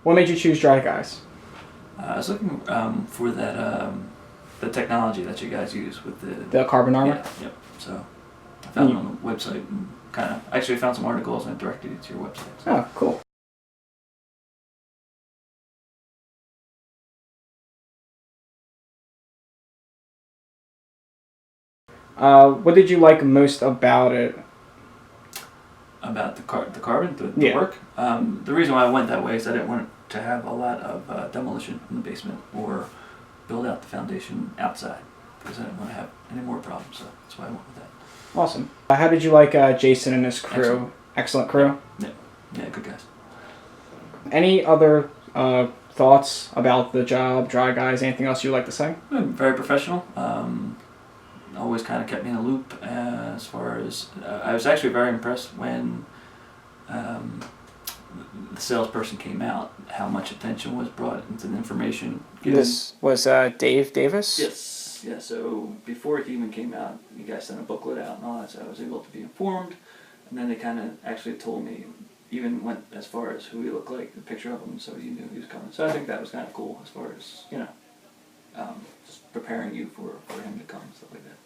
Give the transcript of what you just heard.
What made you choose Dry Guys? I was looking for that the technology that you guys use with The CarbonArmor? Yeah, yep. So I found it on the website and kind of actually found some articles and directed you to your website. So. Oh, cool. What did you like most about it? About the carbon, the work. The reason why I went that way is I didn't want to have a lot of demolition in the basement or build out the foundation outside because I didn't want to have any more problems. So that's why I went with that. Awesome. How did you like Jason and his crew? Excellent crew? Yeah, good guys. Any other thoughts about the job, Dry Guys? Anything else you'd like to say? Very professional. Always kind of kept me in the loop as far as I was actually very impressed when the salesperson came out, how much attention was brought into the information given. This was Dave Davis? Yes, yeah, so before he even came out, you guys sent a booklet out and all that, so I was able to be informed, and then they kind of actually told me, even went as far as who he looked like, the picture of him, so you knew he was coming. So I think that was kind of cool as far as, just preparing you for him to come and stuff like that.